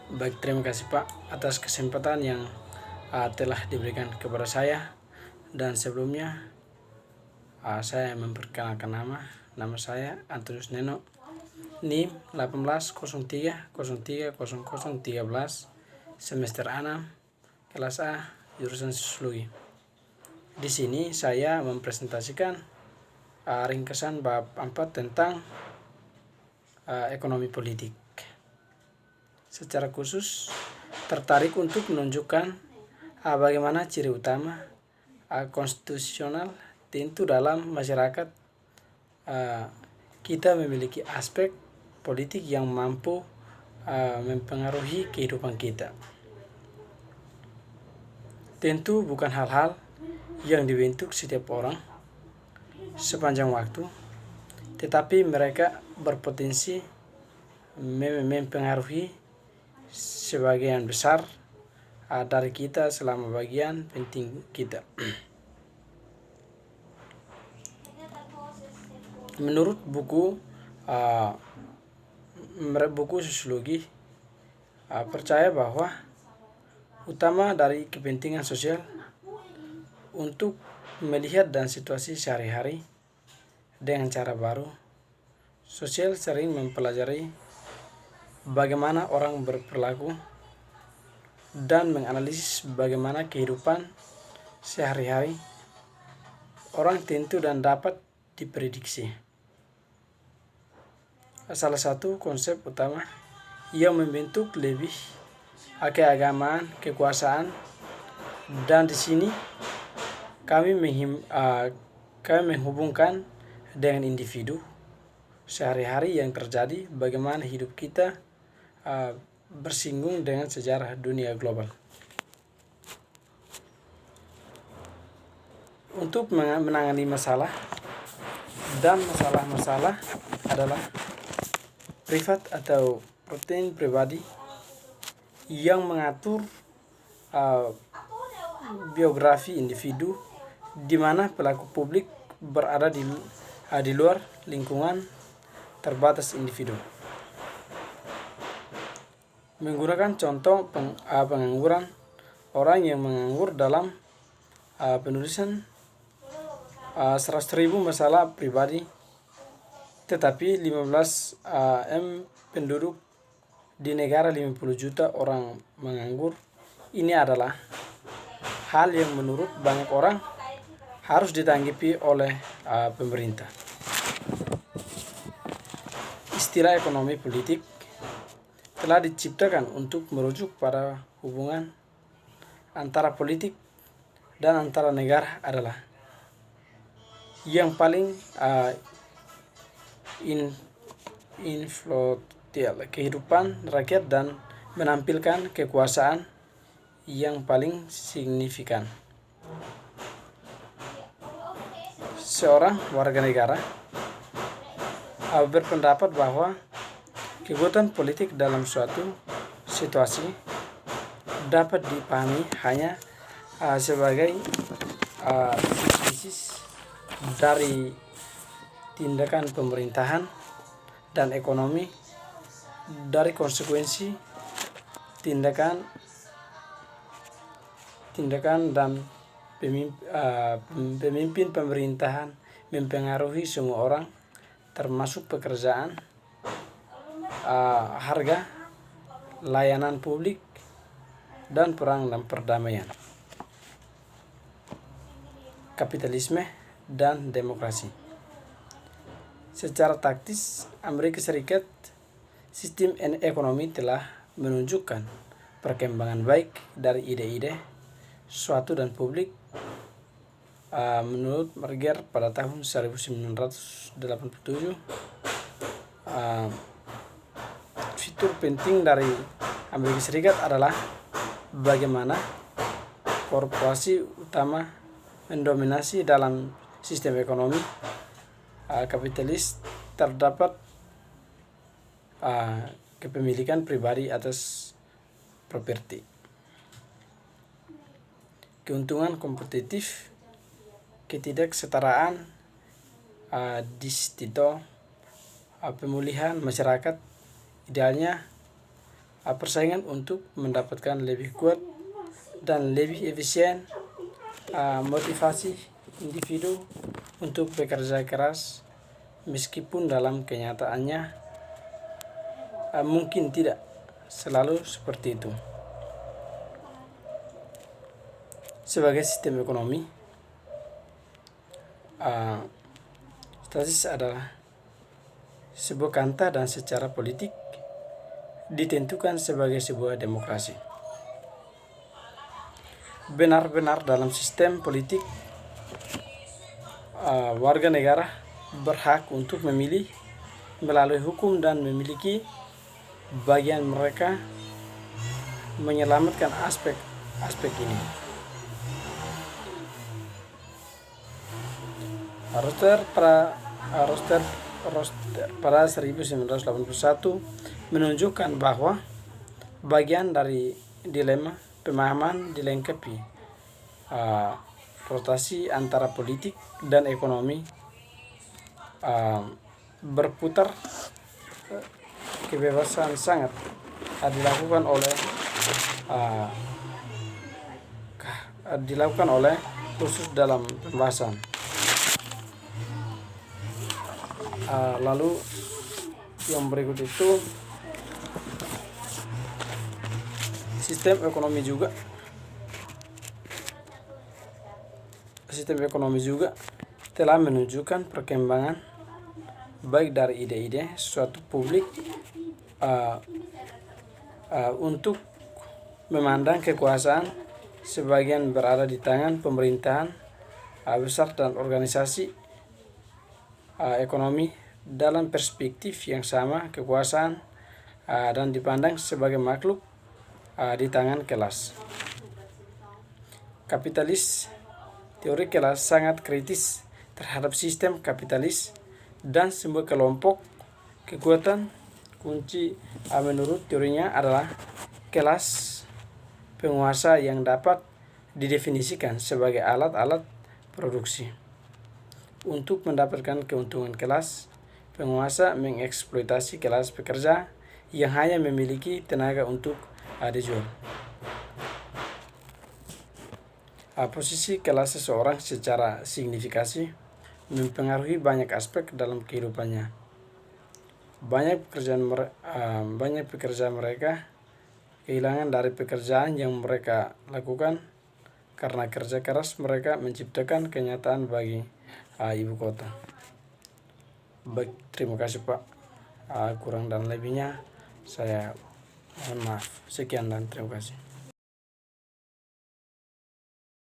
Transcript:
Baik, terima kasih Pak atas kesempatan yang telah diberikan kepada saya. Dan sebelumnya saya memperkenalkan nama saya Antonius Neno, NIM 1803030013, semester 6, kelas A, jurusan Sosiologi. Di sini saya mempresentasikan ringkasan bab 4 tentang ekonomi politik. Secara khusus tertarik untuk menunjukkan bagaimana ciri utama konstitusional tentu dalam masyarakat kita memiliki aspek politik yang mampu mempengaruhi kehidupan kita. Tentu bukan hal-hal yang dibentuk setiap orang sepanjang waktu, tetapi mereka berpotensi mempengaruhi sebagian besar dari kita selama bagian penting kita. Menurut buku sosiologi percaya bahwa utama dari kepentingan sosial untuk melihat dan situasi sehari-hari dengan cara baru, sosial sering mempelajari bagaimana orang berperilaku dan menganalisis bagaimana kehidupan sehari-hari orang tentu dan dapat diprediksi. Salah satu konsep utama yang membentuk lebih keagamaan, kekuasaan, dan di sini kami menghubungkan dengan individu sehari-hari yang terjadi, bagaimana hidup kita bersinggung dengan sejarah dunia global. Untuk menangani masalah, dan masalah-masalah adalah privat atau protein pribadi yang mengatur biografi individu, di mana pelaku publik berada di luar lingkungan terbatas individu. Menggunakan contoh pengangguran, orang yang menganggur dalam penulisan 100.000 masalah pribadi, tetapi 15 M penduduk di negara 50 juta orang menganggur. Ini adalah hal yang menurut banyak orang harus ditanggapi oleh pemerintah. Istilah ekonomi politik telah diciptakan untuk merujuk pada hubungan antara politik dan antara negara adalah yang paling influential kehidupan rakyat dan menampilkan kekuasaan yang paling signifikan. Seorang warga negara berpendapat bahwa kekuatan politik dalam suatu situasi dapat dipahami hanya sebagai sintesis dari tindakan pemerintahan dan ekonomi, dari konsekuensi tindakan dan pemimpin pemerintahan mempengaruhi semua orang, termasuk pekerjaan, harga, layanan publik, dan perang dan perdamaian, kapitalisme, dan demokrasi. Secara taktis, Amerika Serikat sistem ekonomi telah menunjukkan perkembangan baik dari ide-ide suatu dan publik. Menurut Merger pada tahun 1987, fitur penting dari Amerika Serikat adalah bagaimana korporasi utama mendominasi dalam sistem ekonomi kapitalis. Terdapat kepemilikan pribadi atas properti, keuntungan kompetitif, ketidaksetaraan, pemulihan masyarakat, idealnya persaingan untuk mendapatkan lebih kuat dan lebih efisien, motivasi individu untuk bekerja keras meskipun dalam kenyataannya mungkin tidak selalu seperti itu. Sebagai sistem ekonomi, statis adalah sebuah kanta dan secara politik ditentukan sebagai sebuah demokrasi. Benar-benar dalam sistem politik, warga negara berhak untuk memilih melalui hukum dan memiliki bagian mereka menyelamatkan aspek ini. Roster pada 1981 menunjukkan bahwa bagian dari dilema pemahaman dilengkapi rotasi antara politik dan ekonomi berputar. Kebebasan sangat dilakukan oleh khusus dalam pembahasan. Lalu yang berikut itu sistem ekonomi juga telah menunjukkan perkembangan baik dari ide-ide suatu publik untuk memandang kekuasaan sebagian berada di tangan pemerintahan besar dan organisasi ekonomi dalam perspektif yang sama kekuasaan dan dipandang sebagai makhluk di tangan kelas kapitalis. Teori kelas sangat kritis terhadap sistem kapitalis dan semua kelompok kekuatan. Kunci menurut teorinya adalah kelas penguasa yang dapat didefinisikan sebagai alat-alat produksi. Untuk mendapatkan keuntungan, kelas penguasa mengeksploitasi kelas pekerja yang hanya memiliki tenaga untuk dijual. Posisi kelas seseorang secara signifikasi mempengaruhi banyak aspek dalam kehidupannya. Banyak pekerja mereka kehilangan dari pekerjaan yang mereka lakukan karena kerja keras mereka menciptakan kenyataan bagi ibu kota. Baik, terima kasih Pak. Kurang dan lebihnya saya mohon maaf. Sekian dan terima kasih.